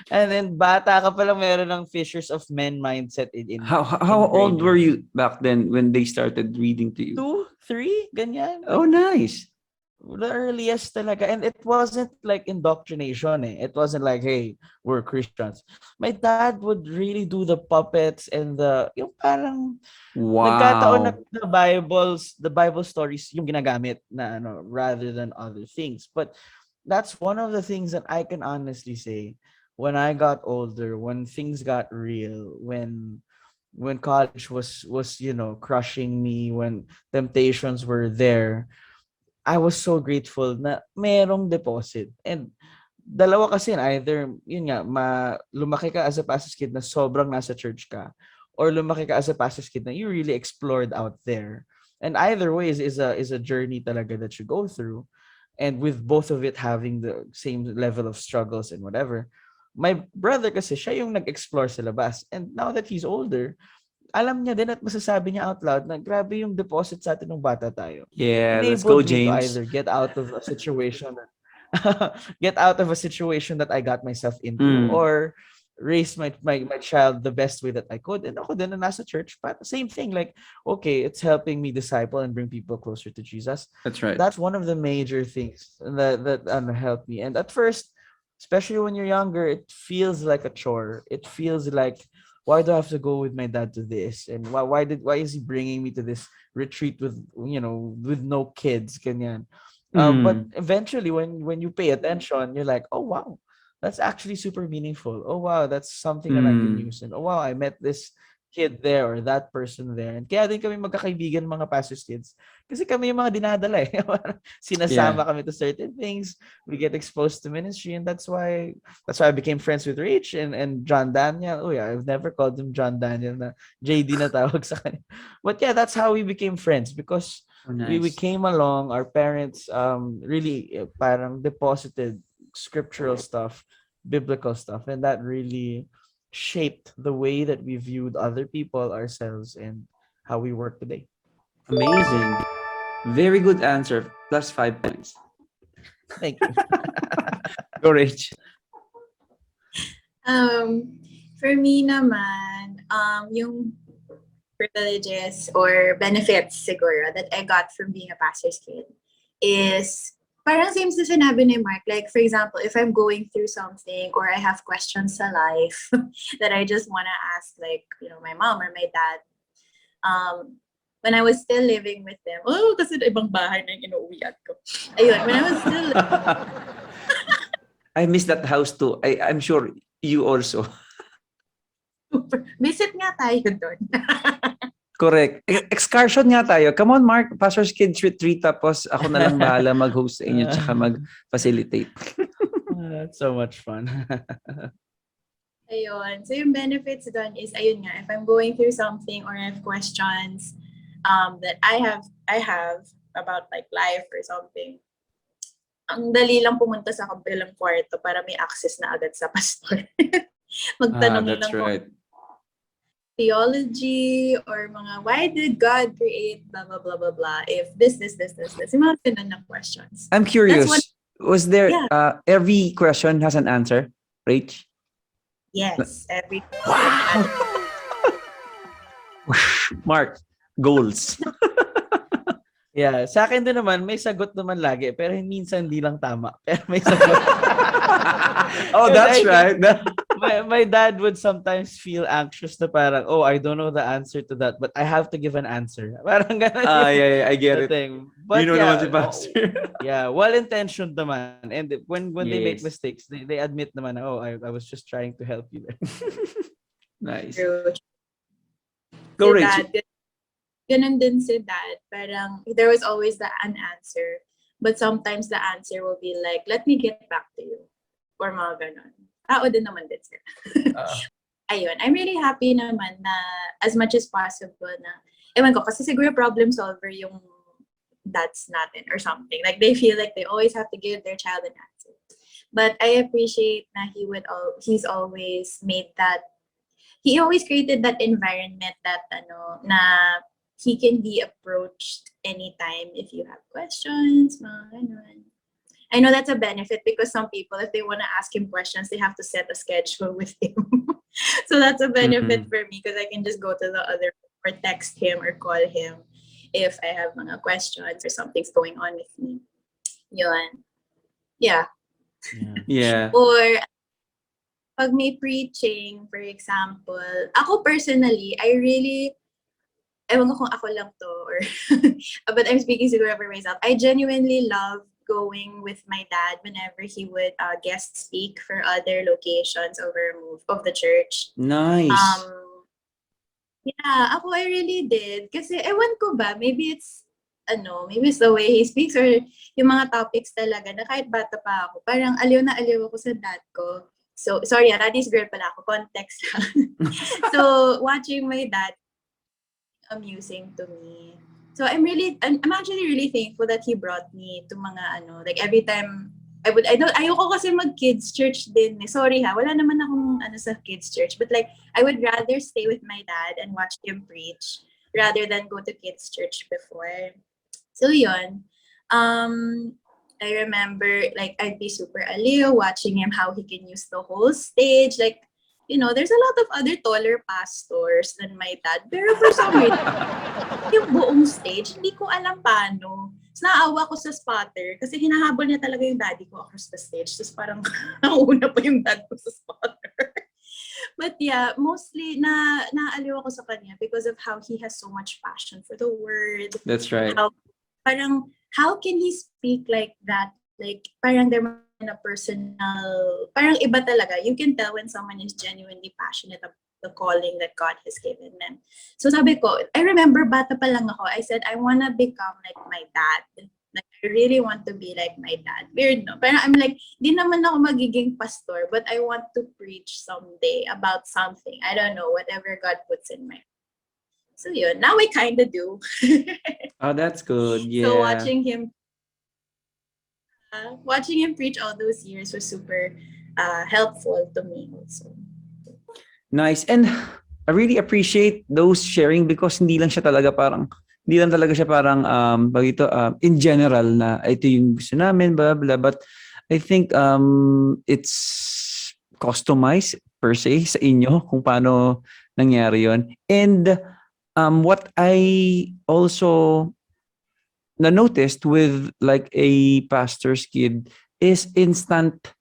And then bata ka pa lang, meron ng fishers of men mindset How in old grade were you back then when they started reading to you? 2, 3, ganyan. Oh, nice. The earliest talaga. And it wasn't like indoctrination eh. It wasn't like, hey, we're Christians. My dad would really do the puppets and yung parang nagkataon na Wow. the Bible stories yung ginagamit na rather than other things. But that's one of the things that I can honestly say when I got older, when things got real, when college was crushing me, when temptations were there, I was so grateful na merong deposit. And dalawa kasi either, yun nga, lumaki ka as a pastor's kid na sobrang nasa church ka, or lumaki ka as a pastor's kid na you really explored out there. And either way is a journey talaga that you go through. And with both of it having the same level of struggles and whatever. My brother kasi, siya yung nag-explore sa labas. And now that he's older, alam niya din at masasabi niya out loud na grabe yung deposit sa atin nung bata tayo. Yeah, let's go, Enabled me to James. either get out of a situation that I got myself into, or raise my child the best way that I could. And ako din na nasa church, but same thing, like, okay, it's helping me disciple and bring people closer to Jesus. That's right. That's one of the major things that helped me. And at first, especially when you're younger, it feels like a chore. It feels like, why do I have to go with my dad to this? And why is he bringing me to this retreat with no kids? Ganyan. But eventually, when you pay attention, you're like, oh wow, that's actually super meaningful. Oh wow, that's something that I can use. And oh wow, I met this kid there or that person there. And kaya din kami magkakaibigan mga pastors kids. Kasi kami yung mga dinadala eh. Sinasama Yeah. kami to certain things. We get exposed to ministry, and that's why I became friends with Rich and John Daniel. Oh yeah, I've never called him John Daniel na JD na tawag sa kanya. But yeah, that's how we became friends because Oh, we nice. came along. Our parents really parang deposited scriptural stuff, biblical stuff, and that really shaped the way that we viewed other people, ourselves, and how we work today. Amazing. Very good answer. +5 please. Thank you. Go, Rich. For me naman, yung privileges or benefits siguro that I got from being a pastor's kid is parang same sa sinabi ni Mark. Like, for example, if I'm going through something or I have questions sa life that I just want to ask, like, my mom or my dad, when I was still living with them, kasi ibang bahay na yung inuuwian ko. Ayun, when I was still I miss that house too. I'm sure you also. visit nga tayo doon. Correct. Excursion nga tayo. Come on, Mark. Pastor's Kids Retreat. Tapos ako na lang bahala mag-host sa inyo tsaka mag-facilitate. That's so much fun. Ayun. So yung benefits doon is, ayun nga, if I'm going through something or I have questions that I have about like life or something, ang dali lang pumunta sa kabilang kwarto para may access na agad sa pastor. Magtanong That's lang right. theology or mga why did God create blah blah blah blah blah if this yung mga ganun na questions. I'm That's what curious. Was there yeah every question has an answer, Rach? yes every Wow. Mark, goals. Yeah, sa akin din naman may sagot naman lagi pero minsan hindi lang tama. Pero may sagot. Oh, that's right. My dad would sometimes feel anxious na parang, oh, I don't know the answer to that, but I have to give an answer. Parang ganun yung Yeah, I get the it. thing. You But know naman yeah, si Pastor. yeah, well-intentioned naman. And when they make Yes. mistakes, they admit naman, oh, I was just trying to help you there. Nice. true. Go, Si Rach. dad, ganun din si dad. Parang there was always an answer. But sometimes the answer will be like, let me get back to you. Or mga ganun. Tao din naman din sila. Ayun, I'm really happy naman na as much as possible na, ewan ko, kasi siguro problem solver yung dads natin or something. Like they feel like they always have to give their child an answer. But I appreciate na he's always made that, he always created that environment that na he can be approached anytime if you have questions, mga ganun. I know that's a benefit because some people, if they want to ask him questions, they have to set a schedule with him. So that's a benefit for me because I can just go to the other or text him or call him if I have mga questions or something's going on with me. Yun. Yeah. Yeah. Or pag may preaching, for example, ako personally, I really, ewan ko kung ako lang to or, but I'm speaking siguro for myself, I genuinely love going with my dad whenever he would guest speak for other locations of the church. Nice. Yeah, ako I really did. Kasi ewan ko ba, maybe it's the way he speaks or yung mga topics talaga na kahit bata pa ako, parang aliw na aliw ako sa dad ko. So, sorry, daddy's girl pala ako, context lang. So, watching my dad, amusing to me. So I'm actually really thankful that he brought me to mga like every time ayoko kasi mag-kids church din. Sorry ha, wala naman akong sa kids church. But like, I would rather stay with my dad and watch him preach rather than go to kids church before. So yun. I remember like I'd be super aliw watching him how he can use the whole stage. Like, there's a lot of other taller pastors than my dad. Pero for some reason, yung buong stage, hindi ko alam paano. Tapos naawa ko sa spotter kasi hinahabol niya talaga yung daddy ko across the stage. Tapos parang nauna pa yung dad ko sa spotter. But yeah, mostly naaliw ako sa kanya because of how he has so much passion for the word. That's right. How can he speak like that? Like, parang they're in a personal, parang iba talaga. You can tell when someone is genuinely passionate about the calling that God has given them. So sabi ko, I remember bata pa lang ako, I said, I want to become like my dad. Like, I really want to be like my dad. Weird, no? Pero I'm like, di naman ako magiging pastor, but I want to preach someday about something. I don't know, whatever God puts in my heart. So yun, now I kind of do. Oh, that's good. Yeah. So watching him preach all those years was super helpful to me also. Nice. And I really appreciate those sharing because hindi lang talaga siya parang in general na ito yung gusto namin, blah blah, but I think it's customized per se sa inyo kung paano nangyari yon. And what I also noticed with like a pastor's kid is instant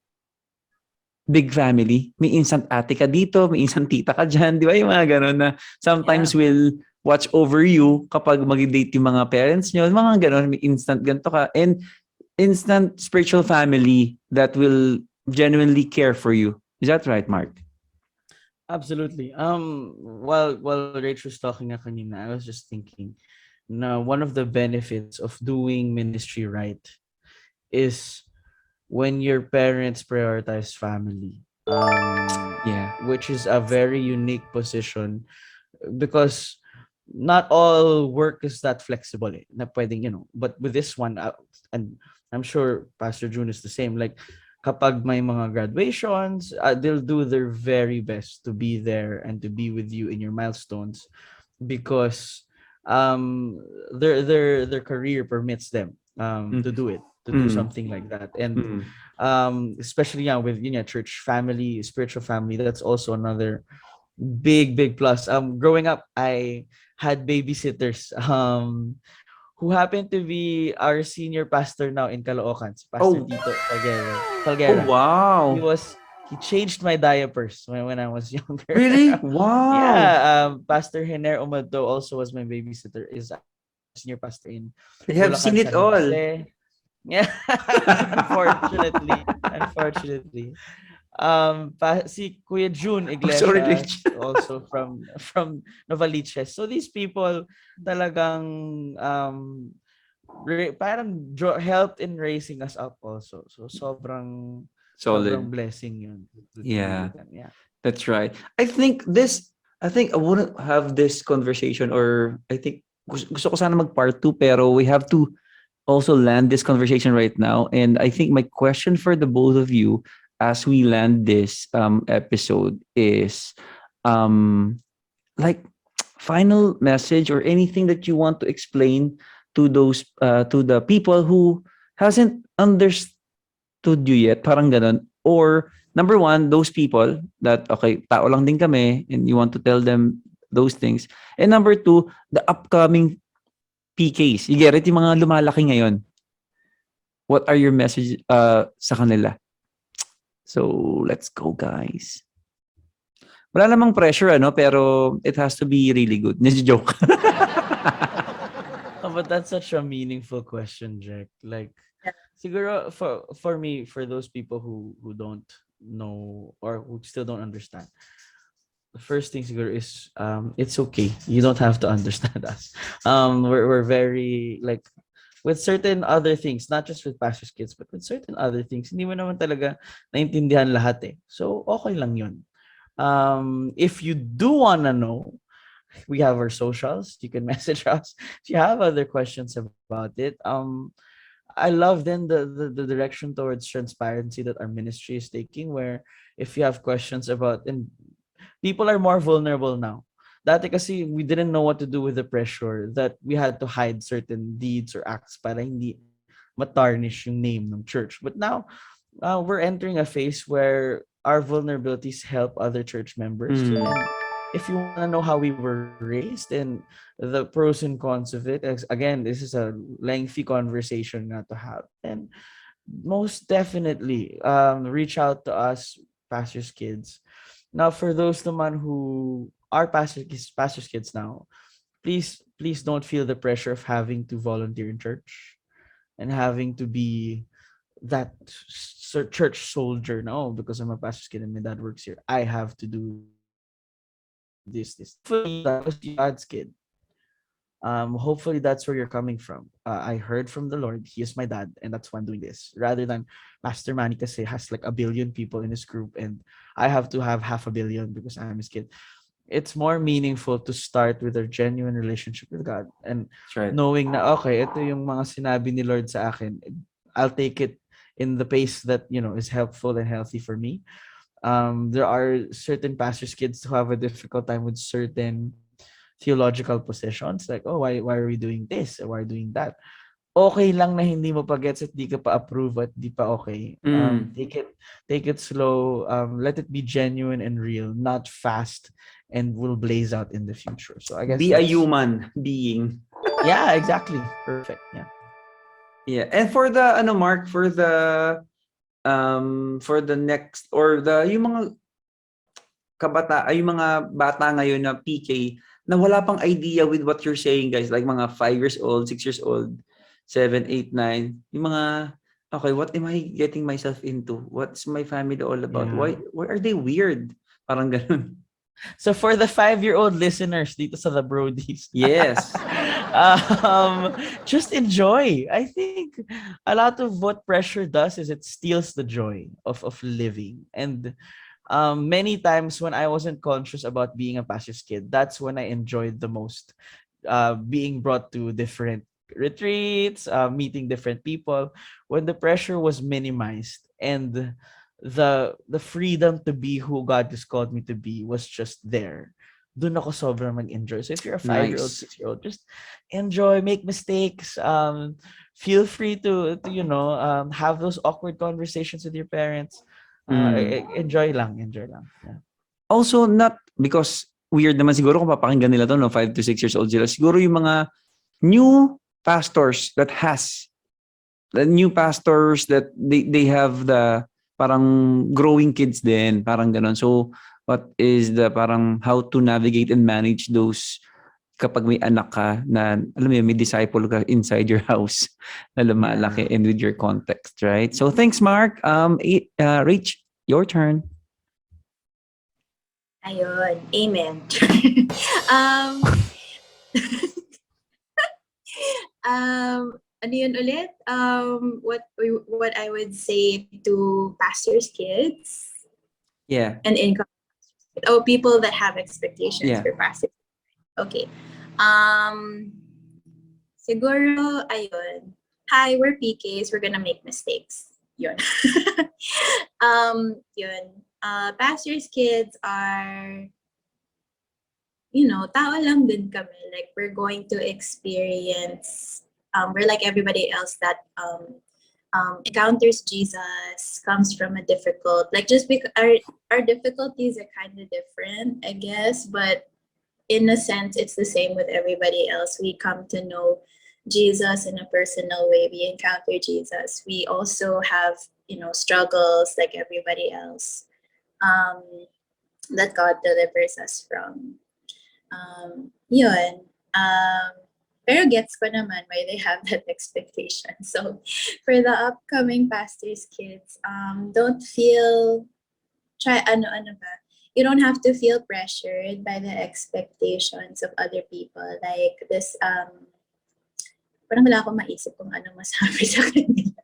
big family. May instant ate ka dito, may instant tita ka dyan. Di ba yung mga ganun na sometimes will watch over you kapag mag-date yung mga parents nyo. Mga ganun, may instant ganito ka. And instant spiritual family that will genuinely care for you. Is that right, Mark? Absolutely. While Rach was talking nga kanina, I was just thinking, na one of the benefits of doing ministry right is when your parents prioritize family. Which is a very unique position because not all work is that flexible. Na pwedeng, but with this one, and I'm sure Pastor June is the same. Like, kapag may mga graduations, they'll do their very best to be there and to be with you in your milestones because their career permits them to Mm. do it, to do Mm. something like that. And Mm. especially with church family, spiritual family, that's also another big plus. Growing up, I had babysitters who happened to be our senior pastor now in Caloocan, si Pastor Oh, Tito oh Falguera. he wow. was he changed my diapers when I was younger. Really? Wow. Yeah, Pastor Hener Umadto also was my babysitter. Is our senior pastor in I have Bulacan, seen it San all. Jose. Yeah, unfortunately. Si Kuya June I'm sorry, Rich. Iglesias also from Novaliches. So these people talagang helped in raising us up also. So sobrang Solid. blessing yun to be Yeah, with them. Yeah. that's right. I think I wouldn't have this conversation, or I think gusto ko sana mag part 2, pero we have to also land this conversation right now. And I think my question for the both of you as we land this episode is um like final message or anything that you want to explain to those to the people who hasn't understood you yet, parang ganun. Or number one, those people that okay, tao lang din kami, and you want to tell them those things. And number two, the upcoming PKs. You get it? Yung mga lumalaki ngayon. What are your message sa kanila? So, let's go, guys. Wala namang pressure, ano, pero it has to be really good. Joke. Oh, but that's such a meaningful question, Jack. Like, siguro for me, for those people who don't know or who still don't understand, the first thing siguro is it's okay. You don't have to understand us. We're very like with certain other things, not just with pastors' kids, but with certain other things, hindi mo naman talaga naintindihan lahat eh. So, okay lang yun. If you do wanna know, we have our socials. You can message us if you have other questions about it. I love then the direction towards transparency that our ministry is taking, where if you have questions about, and people are more vulnerable now. Dati kasi we didn't know what to do with the pressure that we had to hide certain deeds or acts para hindi matarnish yung name ng church. But now, we're entering a phase where our vulnerabilities help other church members. Mm. And if you want to know how we were raised and the pros and cons of it, again, this is a lengthy conversation not to have. And most definitely, reach out to us, pastors' kids. Now, for those naman who are pastors' kids now, please don't feel the pressure of having to volunteer in church and having to be that church soldier. No, because I'm a pastor's kid and my dad works here, I have to do this. Hopefully, that was God's kid. Hopefully that's where you're coming from. I heard from the Lord, he is my dad, and that's why I'm doing this. Rather than Pastor Manny kasi has like 1 billion people in his group, and I have to have 500 million because I'm his kid. It's more meaningful to start with a genuine relationship with God and That's right. knowing na okay, ito yung mga sinabi ni Lord sa akin. I'll take it in the pace that is helpful and healthy for me. There are certain pastors' kids who have a difficult time with certain theological positions, like, oh, why are we doing this or why are we doing that. Okay lang na hindi mo pa gets at di ka pa approve at di pa okay. Mm. Take it slow. Let it be genuine and real, not fast, and will blaze out in the future. So I guess Be a human being. yeah, exactly, perfect. Yeah. Yeah. And for the Mark, for the next, or the yung mga yung mga bata ngayon na PK na wala pang idea with what you're saying, guys, like mga 5 years old, 6 years old, 7, 8, 9, yung mga okay, what am I getting myself into? What's my family all about? Yeah. Why are they weird? Parang ganun. So for the 5-year-old listeners dito sa the Brodies, Yes. just enjoy. I think a lot of what pressure does is it steals the joy of living. And many times when I wasn't conscious about being a pastor's kid, that's when I enjoyed the most being brought to different retreats, meeting different people, when the pressure was minimized and the freedom to be who God has called me to be was just there. Doon ako sobrang mag-enjoy. So if you're a 5-year-old, Nice. 6-year-old, just enjoy, make mistakes. Feel free to have those awkward conversations with your parents. Mm. Enjoy lang. Yeah. Also, not because weird naman siguro kung papakinggan nila to, no, 5 to 6 years old sila. Siguro yung mga new pastors the new pastors that they have the parang growing kids din, parang ganon. So, what is the parang how to navigate and manage those kapag may anak ka na, alam mo yun, may disciple ka inside your house na lumalaki Yeah. and with your context, right? So, thanks, Mark. Rach, your turn. Ayun. Amen. um, ano yun ulit? What I would say to pastors' kids Yeah. and income. Oh, people that have expectations Yeah. for pastors. Okay. Um, siguro, ayun. Hi, we're PKs. We're gonna make mistakes. Yun. Yun. Pastors' kids are, tao lang din kami. Like, we're going to experience, we're like everybody else that encounters Jesus, comes from a difficult, like just because our difficulties are kind of different, I guess, but in a sense, it's the same with everybody else. We come to know Jesus in a personal way. We encounter Jesus. We also have, struggles like everybody else, that God delivers us from. Yun. Pero gets ko naman why they have that expectation. So, for the upcoming pastors' kids, don't feel, ano ba? You don't have to feel pressured by the expectations of other people. Like this, parang wala akong maisip kung ano masabi sa kanila.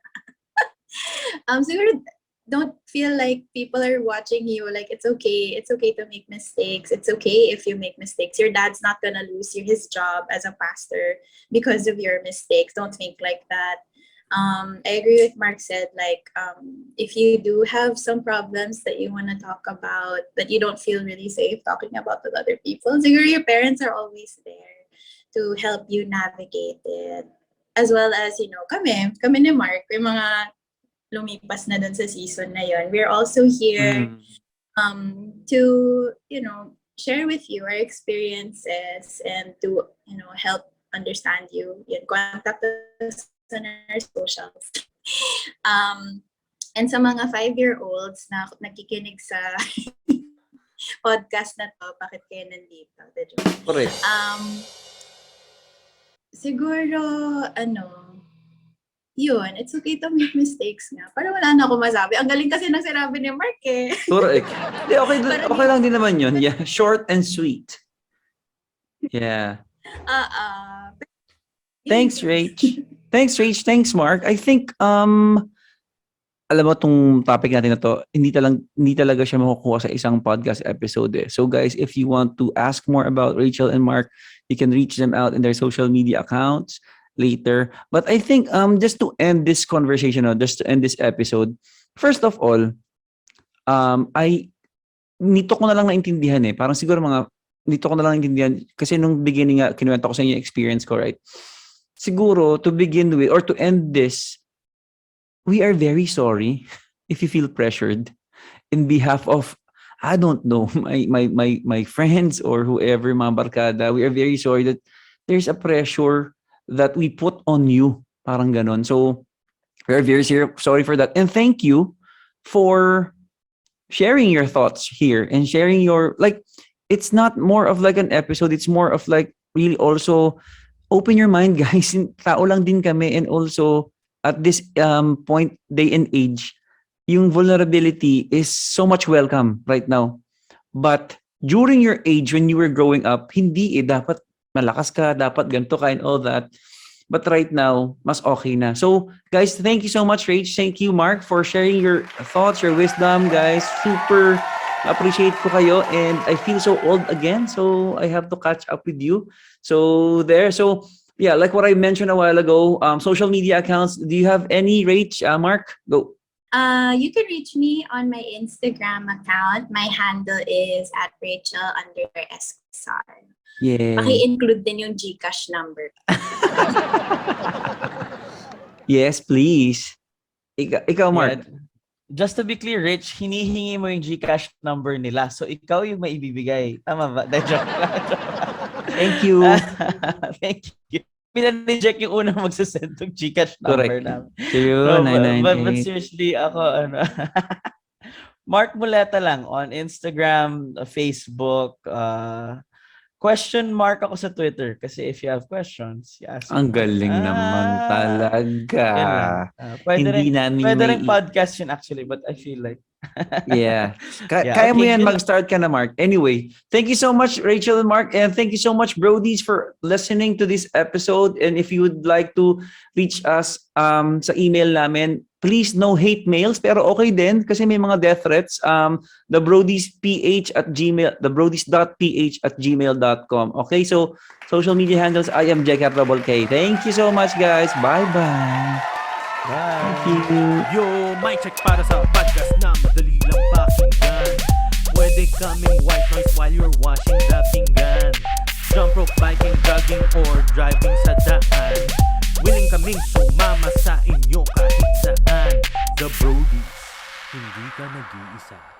Siguro, don't feel like people are watching you. Like, it's okay to make mistakes. It's okay if you make mistakes. Your dad's not gonna lose his job as a pastor because of your mistakes. Don't think like that. I agree with Mark said, like, if you do have some problems that you want to talk about, but you don't feel really safe talking about with other people, siguro your parents are always there to help you navigate it. As well as, kami ni Mark, yung mga lumipas na dun sa season na yon. We're also here to, share with you our experiences and to, help understand you. Yun, contact us on our socials. And sa mga 5-year-olds na nakikinig sa podcast na to, bakit kayo nandito? Correct. Siguro, yun, it's okay to make mistakes nga. Parang wala na ako masabi. Ang galing kasi ng sinabi ni Mark eh. Correct. Okay lang din naman yun. Yeah, short and sweet. Yeah. Thanks, Rach. Thanks, Mark. I think, alam mo tong topic natin na to, hindi talaga siya makukuha sa isang podcast episode eh. So guys, if you want to ask more about Rachel and Mark, you can reach them out in their social media accounts later. But I think just to end this conversation, just to end this episode, first of all, nito ko na lang naintindihan eh. Parang siguro nito ko na lang naintindihan kasi nung beginning nga, kinuwento ko sa inyo yung experience ko, right? Siguro, to begin with, or to end this, we are very sorry if you feel pressured in behalf of, I don't know, my friends or whoever, mga barkada. We are very sorry that there's a pressure that we put on you. Parang ganon. So, we are very sorry for that. And thank you for sharing your thoughts here and sharing your, like, it's not more of like an episode. It's more of like really also open your mind, guys. Tao lang din kami. And also at this point, day and age, yung vulnerability is so much welcome right now. But during your age, when you were growing up, hindi dapat malakas ka, dapat ganito ka and all that. But right now, mas okay na. So, guys, thank you so much, Rach. Thank you, Mark, for sharing your thoughts, your wisdom, guys. Super appreciate ko kayo. And I feel so old again. So, I have to catch up with you. So, there. So, yeah, like what I mentioned a while ago, social media accounts. Do you have any, Rach? Mark, go. You can reach me on my Instagram account. My handle is at Rachel_Escosar. Yeah. Paki-include din yung GCash number. Yes, please. Ikaw Mark. Yeah. Just to be clear, Rich, hinihingi mo yung GCash number nila. So, ikaw yung maibibigay. Tama ba? Joke lang. Thank you. Thank you. Pinanijek yung unang magsasend ng GCash number Correct. namin. Yun, But 998. seriously, ako, Mark Muleta lang on Instagram, Facebook, question mark ako sa Twitter kasi if you have questions, you ask Ang me. galing naman talaga. Yun lang. Hindi namin Pwede may... rin podcast yun actually, but I feel like Yeah. Yeah, Kaya mo okay, yan, yun- mag-start ka na, Mark. Anyway, thank you so much, Rachel and Mark. And thank you so much, Brodies, for listening to this episode. And if you would like to reach us sa email namin, please no hate mails, pero okay din kasi may mga death threats. Thebrodies.ph at gmail, thebrodies.ph@gmail.com. Okay, so social media handles, I am Jack K. Thank you so much, guys. Bye-bye. bye. Thank you. Yo, mic check para sa podcast na madali lang pakinggan. Pwede kaming white noise while you're washing the pinggan. Jump rope, biking, jogging, or driving sa daan. Willing kaming sumama sa inyo kahit saan. The Brodies, hindi ka nag-iisa.